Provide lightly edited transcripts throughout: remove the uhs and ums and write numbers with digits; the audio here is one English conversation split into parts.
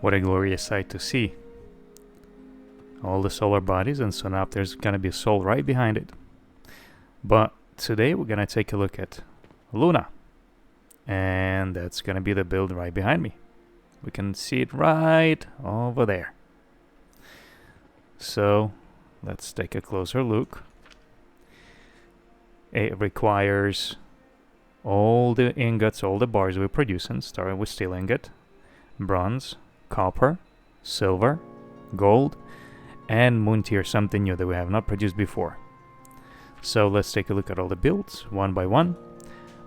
What a glorious sight to see. All the solar bodies, and so now there's gonna be a soul right behind it. But today we're gonna take a look at Luna. And that's gonna be the build right behind me. We can see it right over there. So let's take a closer look. It requires all the ingots, all the bars we're producing, starting with steel ingot, bronze, copper, silver, gold, and moon tier, something new that we have not produced before. So let's take a look at all the builds one by one.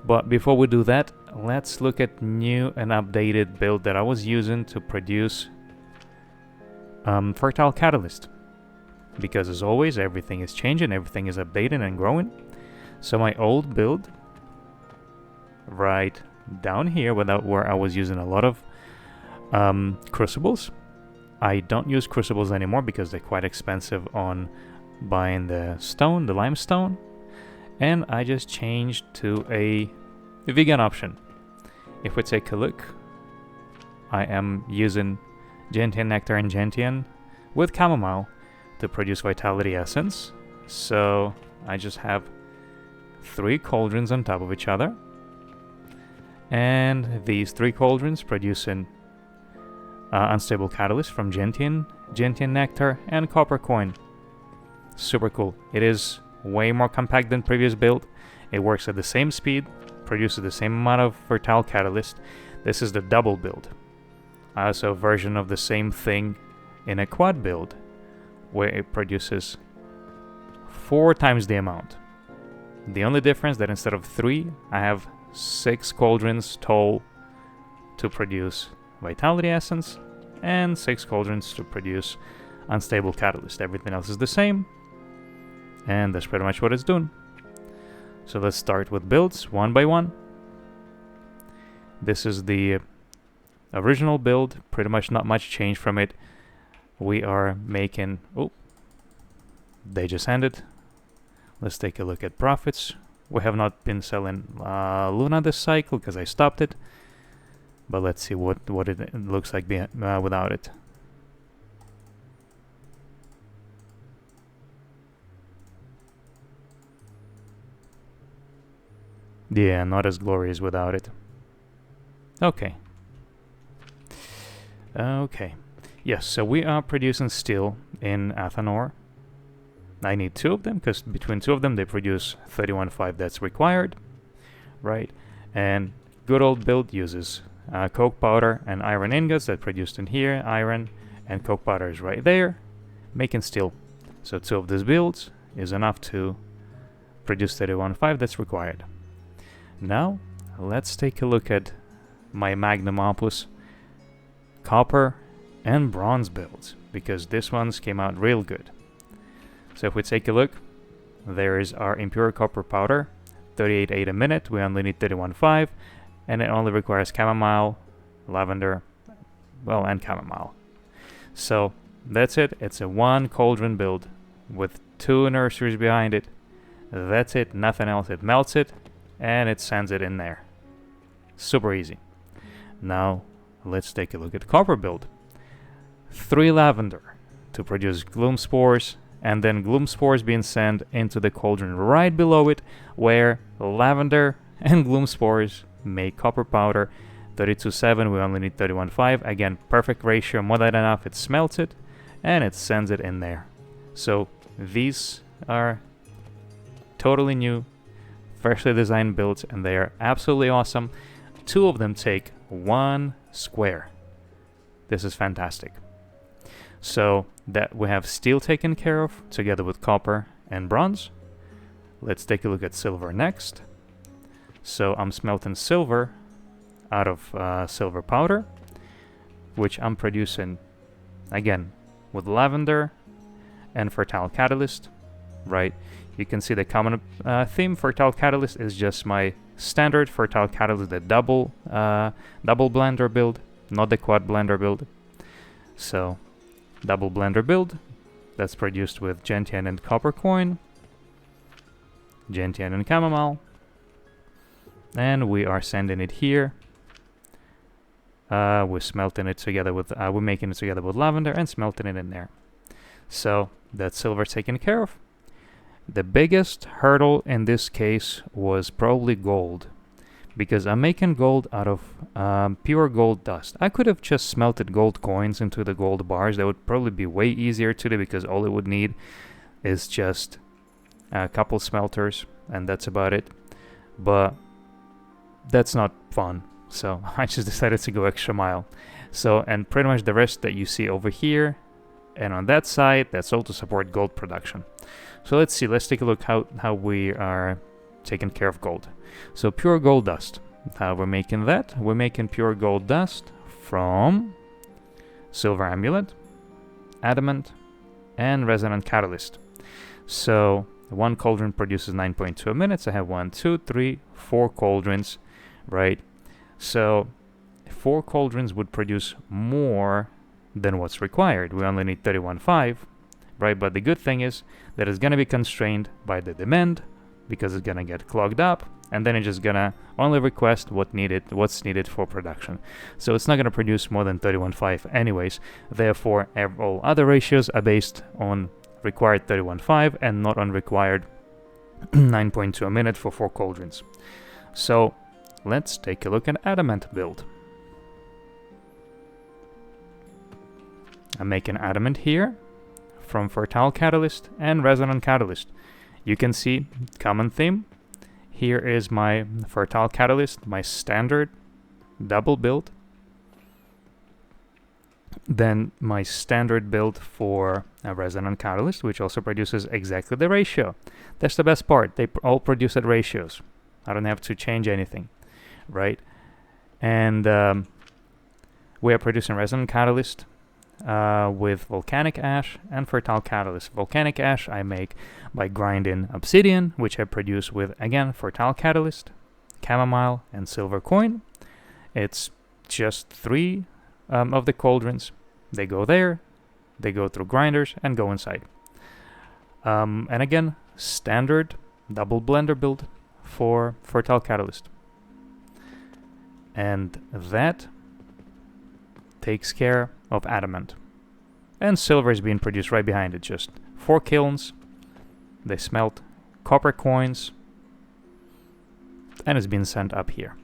But before we do that, let's look at new and updated build that I was using to produce fertile catalyst. Because as always, everything is changing, everything is updating and growing. So my old build, right down here, where I was using a lot of crucibles. I don't use crucibles anymore because they're quite expensive on buying the stone, the limestone. And I just changed to a vegan option. If we take a look, I am using gentian nectar and gentian with chamomile to produce vitality essence. So I just have 3 cauldrons on top of each other, and these 3 cauldrons producing unstable catalyst from gentian nectar and copper coin. Super cool. It is way more compact than previous build. It works at the same speed, produces the same amount of fertile catalyst. This is the double build. Also a version of the same thing in a quad build, where it produces 4 times the amount. The only difference that instead of 3, I have 6 cauldrons tall to produce vitality essence, and 6 cauldrons to produce unstable catalyst. Everything else is the same, and that's pretty much what it's doing. So let's start with builds one by one. This is the original build, pretty much not much change from it. We are making... oh, they just ended. Let's take a look at profits. We have not been selling Luna this cycle because I stopped it. But let's see what it looks like without it. Yeah, not as glorious without it. Okay. Okay. Yes, so we are producing steel in Athanor. I need 2 of them, because between 2 of them they produce 31.5 that's required. Right? And good old build uses coke powder and iron ingots that produced in here, iron, and coke powder is right there, making steel. So 2 of these builds is enough to produce 31.5 that's required. Now, let's take a look at my magnum opus copper and bronze builds, because this one's came out real good. So if we take a look, there is our impure copper powder, 38.8 a minute. We only need 31.5, and it only requires chamomile, lavender, well, and chamomile. So that's it. It's a 1 cauldron build with 2 nurseries behind it. That's it, nothing else. It melts it and it sends it in there. Super easy. Now let's take a look at the copper build. 3 lavender to produce gloom spores, and then gloom spores being sent into the cauldron right below it, where lavender and gloom spores make copper powder. 32.7, we only need 31.5. Again, perfect ratio, more than enough. It smelts it and it sends it in there. So these are totally new, freshly designed builds, and they are absolutely awesome. 2 of them take 1 square. This is fantastic. So that we have steel taken care of together with copper and bronze. Let's take a look at silver next. So I'm smelting silver out of silver powder, which I'm producing again with lavender and fertile catalyst. Right, you can see the common theme. Fertile catalyst is just my standard fertile catalyst, the double blender build, not the quad blender build. So double blender build that's produced with gentian and copper coin, gentian and chamomile, and we are sending it here We're smelting it together with, we're making it together with lavender and smelting it in there. So that's silver taken care of. The biggest hurdle in this case was probably gold, because I'm making gold out of pure gold dust. I could have just smelted gold coins into the gold bars. That would probably be way easier to do, because all it would need is just a couple smelters, and that's about it. But that's not fun, so I just decided to go extra mile. So, and pretty much the rest that you see over here and on that side, that's all to support gold production. So let's see, let's take a look how we are taking care of gold. So pure gold dust, how we're making that? We're making pure gold dust from silver amulet, adamant, and resonant catalyst. So one cauldron produces 9.2 minutes. I have 1, 2, 3, 4 cauldrons, right? So 4 cauldrons would produce more than what's required. We only need 31.5, right? But the good thing is that it's going to be constrained by the demand, because it's going to get clogged up, and then it's just going to only request what's needed for production. So it's not going to produce more than 31.5 anyways. Therefore, all other ratios are based on required 31.5 and not on required 9.2 a minute for 4 cauldrons. So let's take a look at adamant build. I'm making adamant here from fertile catalyst and resonant catalyst. You can see common theme. Here is my fertile catalyst, my standard double build. Then my standard build for a resonant catalyst, which also produces exactly the ratio. That's the best part. They all produce at ratios. I don't have to change anything, right? And we are producing resonant catalyst with volcanic ash and fertile catalyst. Volcanic ash I make by grinding obsidian, which I produce with, again, fertile catalyst, chamomile, and silver coin. It's just 3 of the cauldrons. They go there, they go through grinders, and go inside. And again, standard double blender build for fertile catalyst. And that takes care of adamant. And silver is being produced right behind it. Just 4 kilns. They smelt copper coins, and it's been sent up here.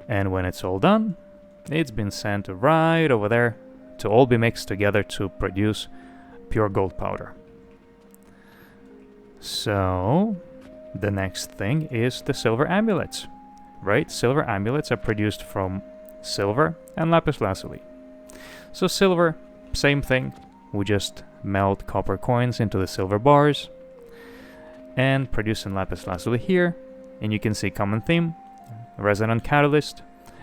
And when it's all done, it's been sent right over there to all be mixed together to produce pure gold powder. So the next thing is the silver amulets, right? Silver amulets are produced from silver and lapis lazuli. So silver, same thing. We just melt copper coins into the silver bars and produce in lapis lazuli here. And you can see common theme, resonant catalyst,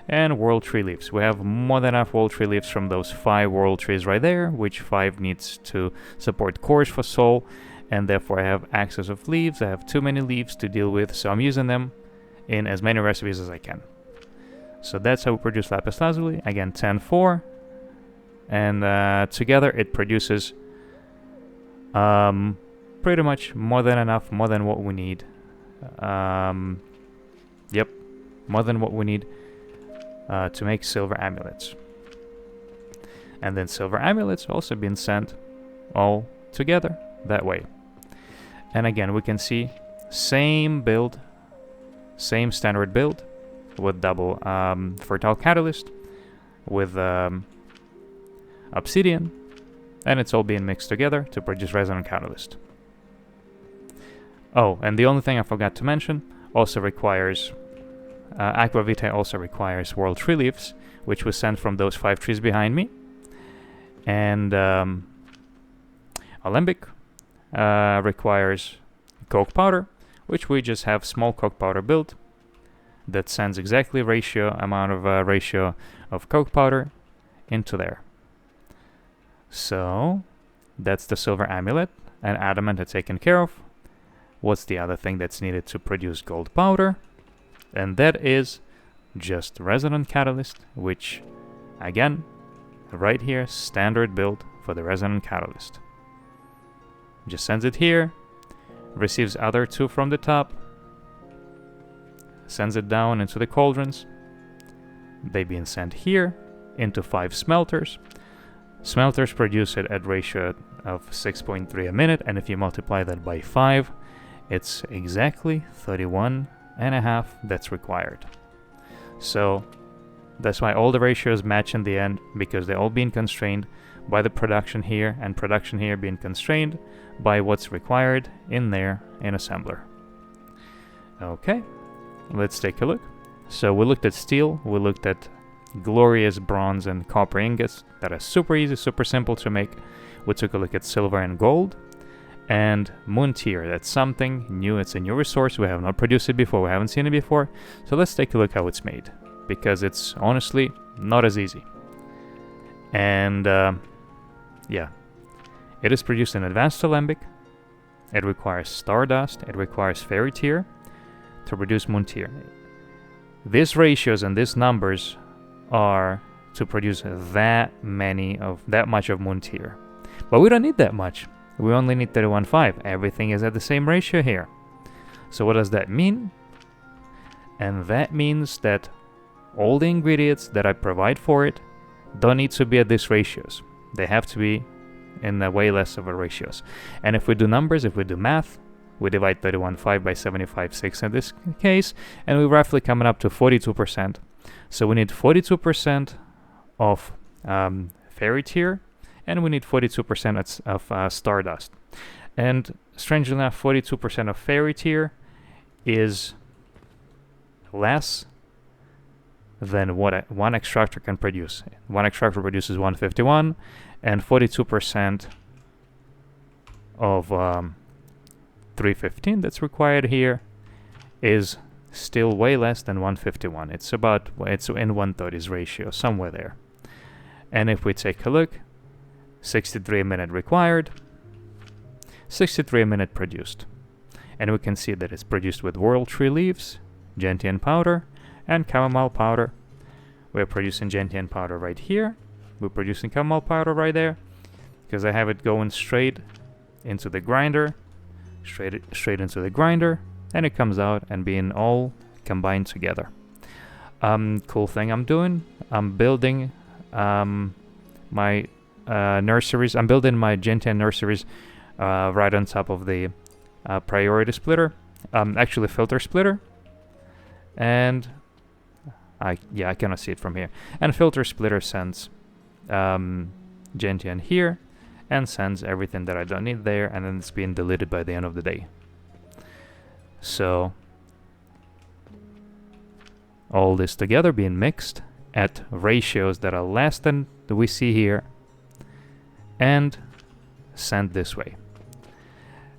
and world tree leaves. We have more than enough world tree leaves from those 5 world trees right there, which 5 needs to support cores for soul, and therefore I have excess of leaves. I have too many leaves to deal with, so I'm using them in as many recipes as I can. So that's how we produce lapis lazuli. Again, 10-4, and together it produces pretty much more than enough, more than what we need. Yep, more than what we need to make silver amulets. And then silver amulets also been sent all together that way. And again, we can see same build, same standard build with double fertile catalyst, with obsidian, and it's all being mixed together to produce resonant catalyst. Oh, and the only thing I forgot to mention, also requires Aqua Vitae also requires world tree leaves, which was sent from those 5 trees behind me. And Alembic requires coke powder, which we just have small coke powder built that sends exactly amount of coke powder into there. So that's the silver amulet, and adamant are taken care of. What's the other thing that's needed to produce gold powder? And that is just resonant catalyst, which, again, right here, standard build for the resonant catalyst. Just sends it here, receives other 2 from the top, sends it down into the cauldrons, They being sent here into 5 smelters. Smelters produce it at ratio of 6.3 a minute, and if you multiply that by 5, it's exactly 31.5 that's required. So that's why all the ratios match in the end, because they're all being constrained by the production here, and production here being constrained by what's required in there in assembler. Okay, let's take a look. So we looked at steel, we looked at glorious bronze and copper ingots that are super easy, super simple to make. We took a look at silver and gold, and moon tier. That's something new. It's a new resource. We have not produced it before. We haven't seen it before. So let's take a look how it's made, because it's honestly not as easy. And yeah, it is produced in advanced alembic. It requires stardust. It requires fairy tier to produce moon tier. These ratios and these numbers are to produce that much of moon tier. But we don't need that much. We only need 31.5. Everything is at the same ratio here. So what does that mean? And that means that all the ingredients that I provide for it don't need to be at these ratios. They have to be in a way less of a ratios. And if we do numbers, if we do math, we divide 31.5 by 75.6 in this case, and we're roughly coming up to 42%. So we need 42% of fairy tier, and we need 42% of stardust. And strangely enough, 42% of fairy tier is less than what one extractor can produce. One extractor produces 151, and 42% of 315 that's required here is still way less than 151. It's in 130s ratio, somewhere there. And if we take a look, 63 a minute required, 63 a minute produced. And we can see that it's produced with world tree leaves, gentian powder, and chamomile powder. We're producing gentian powder right here. We're producing chamomile powder right there, because I have it going straight into the grinder, straight into the grinder, and it comes out and being all combined together. Cool thing I'm doing, I'm building my nurseries. I'm building my gentian nurseries right on top of the priority splitter, actually filter splitter, and I cannot see it from here. And filter splitter sends gentian here and sends everything that I don't need there, and then it's being deleted by the end of the day. So all this together being mixed at ratios that are less than we see here and sent this way.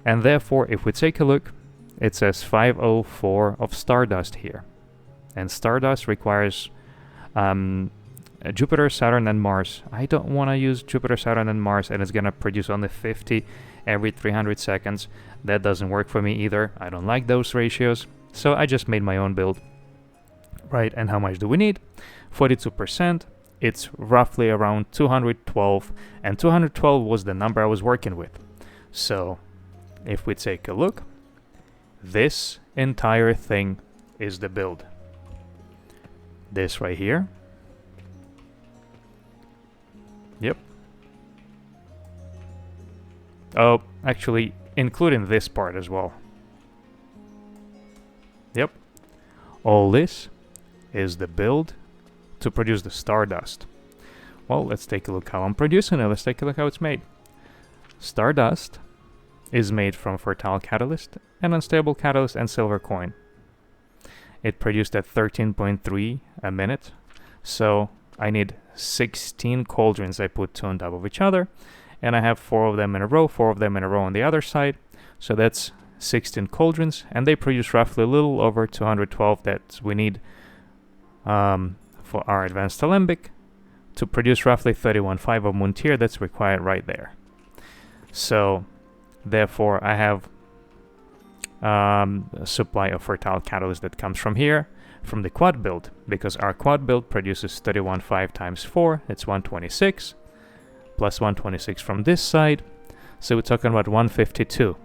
And therefore, if we take a look, it says 504 of stardust here. And stardust requires Jupiter, Saturn, and Mars. I don't want to use Jupiter, Saturn, and Mars, and it's going to produce only 50 every 300 seconds. That doesn't work for me either. I don't like those ratios. So I just made my own build. Right, and how much do we need? 42%. It's roughly around 212, and 212 was the number I was working with. So if we take a look, this entire thing is the build. This right here. Yep. Oh, actually, including this part as well. Yep. All this is the build to produce the stardust. Well, let's take a look how I'm producing it. Let's take a look how it's made. Stardust is made from fertile catalyst and unstable catalyst and silver coin. It produced at 13.3 a minute. So I need 16 cauldrons. I put 2 on top of each other, and I have 4 of them in a row, 4 of them in a row on the other side. So that's 16 cauldrons, and they produce roughly a little over 212 that we need for our advanced alembic to produce roughly 31.5 of moon tier that's required right there. So therefore I have a supply of fertile catalyst that comes from here, from the quad build, because our quad build produces 31.5 times 4, it's 126, plus 126 from this side, so we're talking about 152,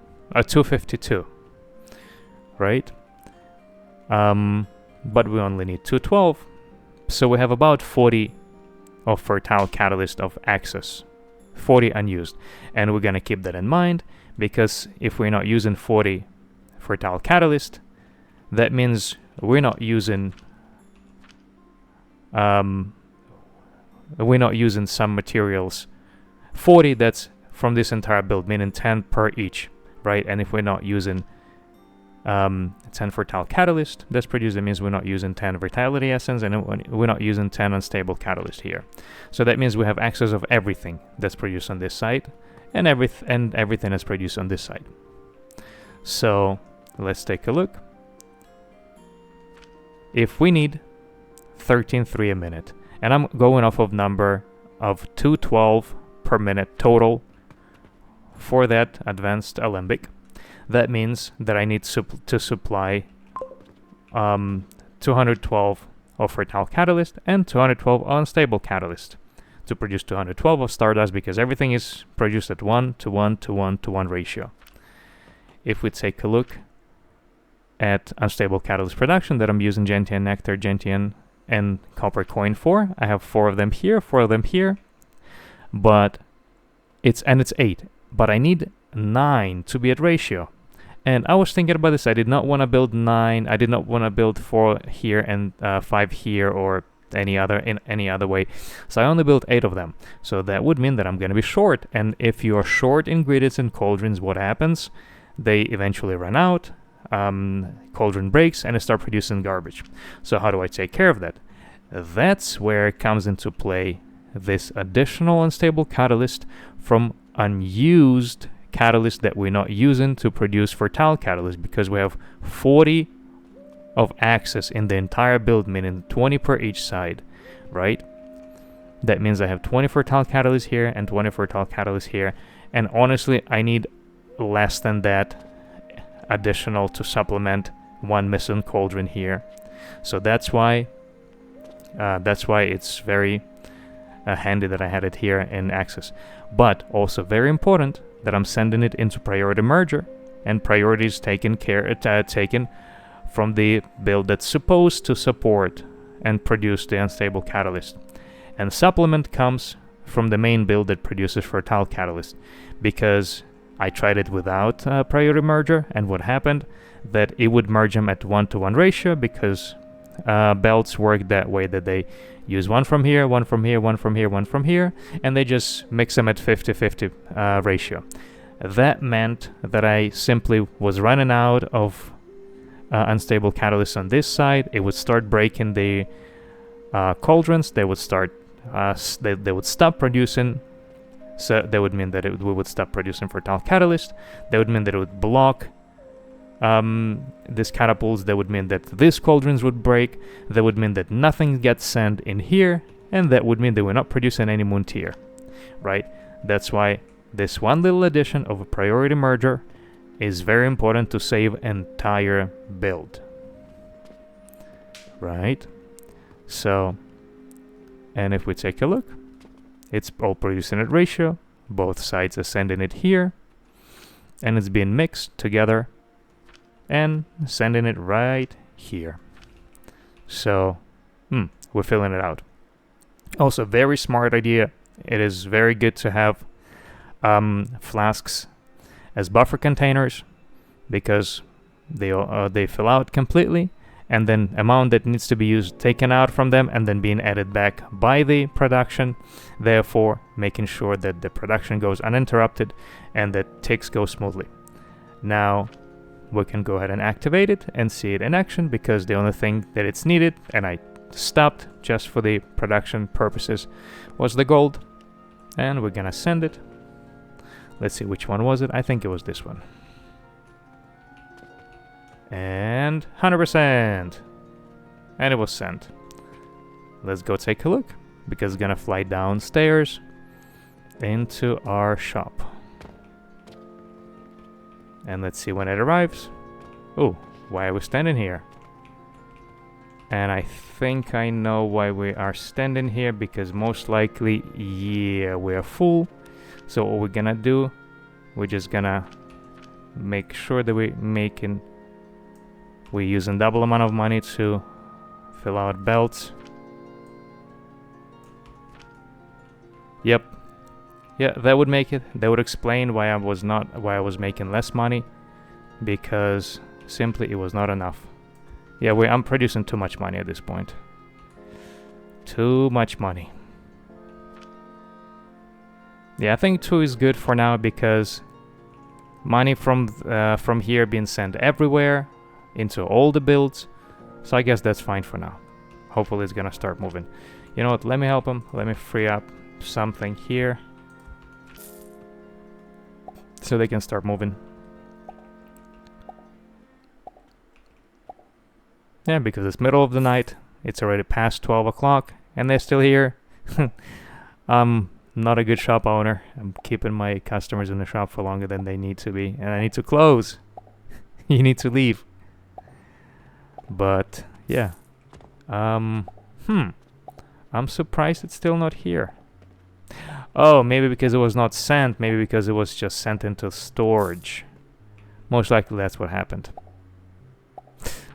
252, right? But we only need 212, So we have about 40 of fertile catalyst of excess, 40 unused, and we're gonna keep that in mind, because if we're not using 40 fertile catalyst, that means we're not using some materials. 40, that's from this entire build, meaning 10 per each, right? And if we're not using 10 fertile catalyst that's produced, that means we're not using 10 vitality essence, and we're not using 10 unstable catalyst here. So that means we have access of everything that's produced on this side, and everything that's produced on this side. So let's take a look. If we need 13.3 a minute, and I'm going off of number of 212 per minute total for that advanced alembic, that means that I need to supply 212 of fertile catalyst and 212 unstable catalyst to produce 212 of stardust, because everything is produced at 1 to 1 to 1 to 1 ratio. If we take a look at unstable catalyst production that I'm using gentian nectar, gentian, and copper coin for, I have 4 of them here, 4 of them here, but it's 8, but I need 9 to be at ratio. And I was thinking about this. I did not want to build 9. I did not want to build 4 here and 5 here, or any other way. So I only built 8 of them. So that would mean that I'm going to be short. And if you are short ingredients in cauldrons, what happens? They eventually run out. Cauldron breaks and it starts producing garbage. So how do I take care of that? That's where it comes into play this additional unstable catalyst from unused catalyst that we're not using to produce fertile catalyst, because we have 40 of access in the entire build, meaning 20 per each side, right? That means I have 20 fertile catalyst here and 20 fertile catalyst here, and honestly I need less than that additional to supplement one missing cauldron here. So that's why it's very handy that I had it here in access. But also very important that I'm sending it into priority merger, and priority is taken from the build that's supposed to support and produce the unstable catalyst, and supplement comes from the main build that produces fertile catalyst, because I tried it without priority merger, and what happened, that it would merge them at 1 to 1 ratio, because belts work that way, that they use one from here, one from here, one from here, one from here, and they just mix them at 50-50 ratio. That meant that I simply was running out of unstable catalysts on this side. It would start breaking the cauldrons. They would start they would stop producing. So that would mean that we would stop producing fertile catalyst. That would mean that it would block these catapults. That would mean that these cauldrons would break. That would mean that nothing gets sent in here, and that would mean that we're not producing any moon tier, right? That's why this one little addition of a priority merger is very important to save entire build, right? So, and if we take a look, it's all producing at ratio. Both sides are sending it here, and it's being mixed together and sending it right here. So we're filling it out. Also, very smart idea. It is very good to have flasks as buffer containers, because they fill out completely, and then amount that needs to be used taken out from them and then being added back by the production, therefore making sure that the production goes uninterrupted and that ticks go smoothly. Now we can go ahead and activate it and see it in action, because the only thing that it's needed, and I stopped just for the production purposes, was the gold, and we're gonna send it. Let's see, which one was it? I think it was this one. And 100%, and it was sent. Let's go take a look, because it's gonna fly downstairs into our shop. And let's see when it arrives. Oh, why are we standing here? And I think I know why we are standing here, because most likely, yeah, we are full. So what we're gonna do, we're just gonna make sure that we're using double amount of money to fill out belts. Yep. Yeah, that would make it. That would explain why I was making less money, because simply it was not enough. Yeah, I'm producing too much money at this point. Too much money. Yeah, I think 2 is good for now because money from here being sent everywhere into all the builds. So I guess that's fine for now. Hopefully it's gonna start moving. You know what? Let me help him. Let me free up something here so they can start moving. Yeah, because it's middle of the night. It's already past 12 o'clock and they're still here. I'm not a good shop owner. I'm keeping my customers in the shop for longer than they need to be. And I need to close. You need to leave. But, yeah. I'm surprised it's still not here. Oh, maybe because it was not sent. Maybe because it was just sent into storage. Most likely that's what happened.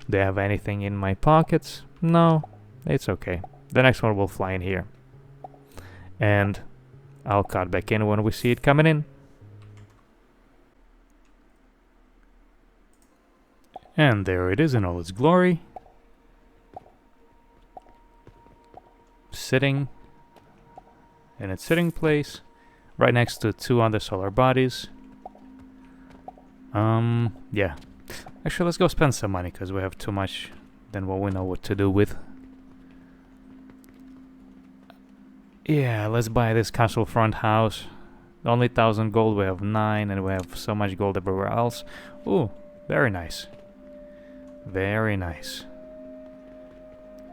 Do I have anything in my pockets? No, it's okay. The next one will fly in here. And I'll cut back in when we see it coming in. And there it is in all its glory. Sitting in its sitting place, right next to 2 other solar bodies. Yeah. Actually, let's go spend some money, because we have too much than what we know what to do with. Yeah, let's buy this castle front house. Only 1,000 gold, we have 9, and we have so much gold everywhere else. Ooh, very nice. Very nice.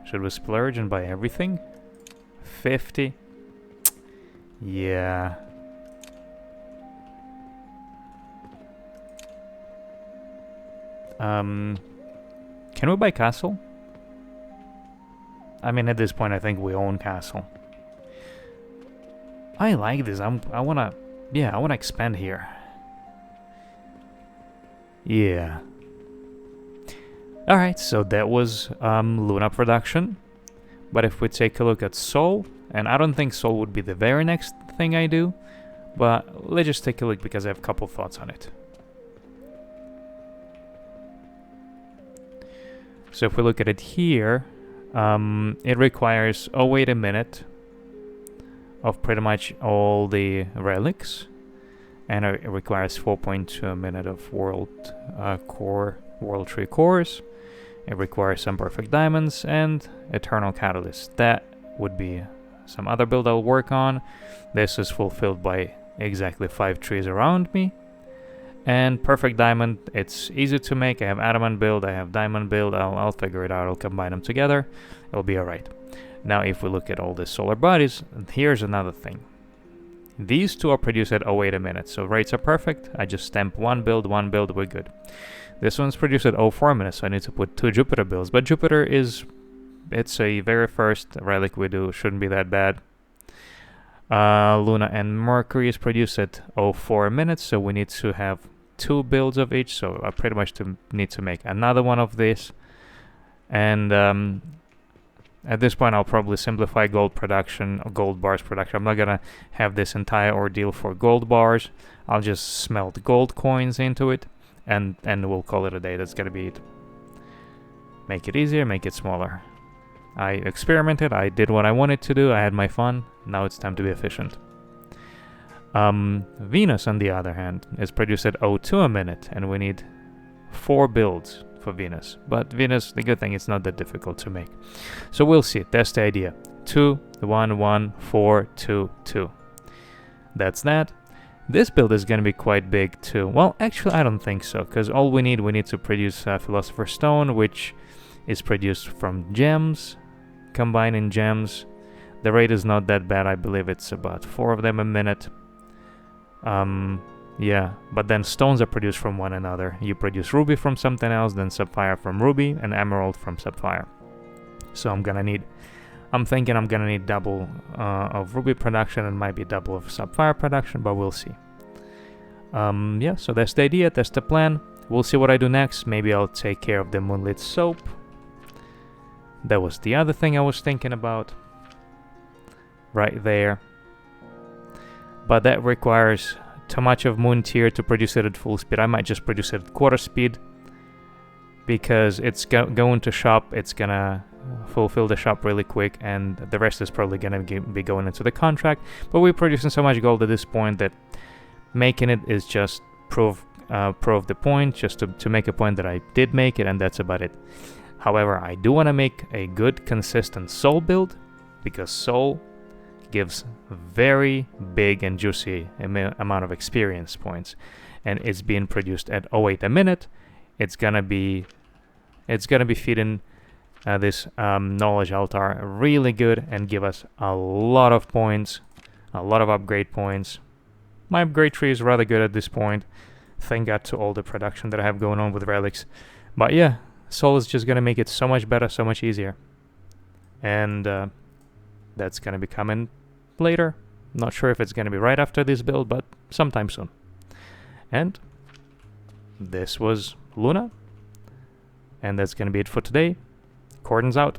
Should we splurge and buy everything? 50? Yeah. Can we buy castle? I mean, at this point, I think we own castle. I like this. I wanna expand here. Yeah. Alright, so that was Luna production. But if we take a look at Soul, and I don't think Soul would be the very next thing I do, but let's just take a look because I have a couple thoughts on it. So if we look at it here, it requires, oh wait a minute, of pretty much all the relics, and it requires 4.2 minute of world tree cores. It requires some perfect diamonds and eternal catalyst. That would be some other build I'll work on. This is fulfilled by exactly 5 trees around me. And perfect diamond, it's easy to make. I have adamant build, I have diamond build. I'll figure it out. I'll combine them together. It'll be alright. Now if we look at all the solar bodies, here's another thing. These 2 are produced at 08 a minute, so rates are perfect. I just stamp one build, we're good. This one's produced at 04 minutes, so I need to put 2 Jupiter builds. But Jupiter it's a very first relic we do, shouldn't be that bad. Luna and Mercury is produced at 04 minutes, so we need to have 2 builds of each, so I pretty much need to make another one of this. And at this point I'll probably simplify gold production, or gold bars production. I'm not gonna have this entire ordeal for gold bars. I'll just smelt gold coins into it, and we'll call it a day. That's gonna be it. Make it easier, make it smaller. I experimented, I did what I wanted to do, I had my fun, now it's time to be efficient. Venus, on the other hand, is produced at 02 a minute, and we need 4 builds for Venus. But Venus, the good thing, it's not that difficult to make. So we'll see, that's the idea. 2, 1, 1, 4, 2, 2. That's that. This build is going to be quite big too. Well, actually I don't think so, because all we need to produce Philosopher's Stone, which is produced from gems, combining gems. The rate is not that bad, I believe it's about 4 of them a minute. Yeah, but then stones are produced from one another. You produce ruby from something else, then sapphire from ruby, and emerald from sapphire. So I'm thinking I'm gonna need double of ruby production and maybe double of sapphire production, but we'll see. Yeah, so that's the idea, that's the plan. We'll see what I do next. Maybe I'll take care of the moonlit soap. That was the other thing I was thinking about. Right there. but that requires too much of Moon Tier to produce it at full speed. I might just produce it at quarter speed, because it's going to shop, it's gonna fulfill the shop really quick, and the rest is probably gonna be going into the contract. But we're producing so much gold at this point that making it is just prove the point, just to make a point that I did make it, and that's about it. However, I do want to make a good consistent soul build, because soul gives very big and juicy amount of experience points, and it's being produced at 0.8 a minute. It's gonna be feeding this knowledge altar really good and give us a lot of points, a lot of upgrade points. My upgrade tree is rather good at this point, thank God to all the production that I have going on with relics. But yeah, soul is just gonna make it so much better, so much easier, and that's gonna be coming later. Not sure if it's gonna be right after this build, but sometime soon. And this was Luna, and that's gonna be it for today. Cordon's out.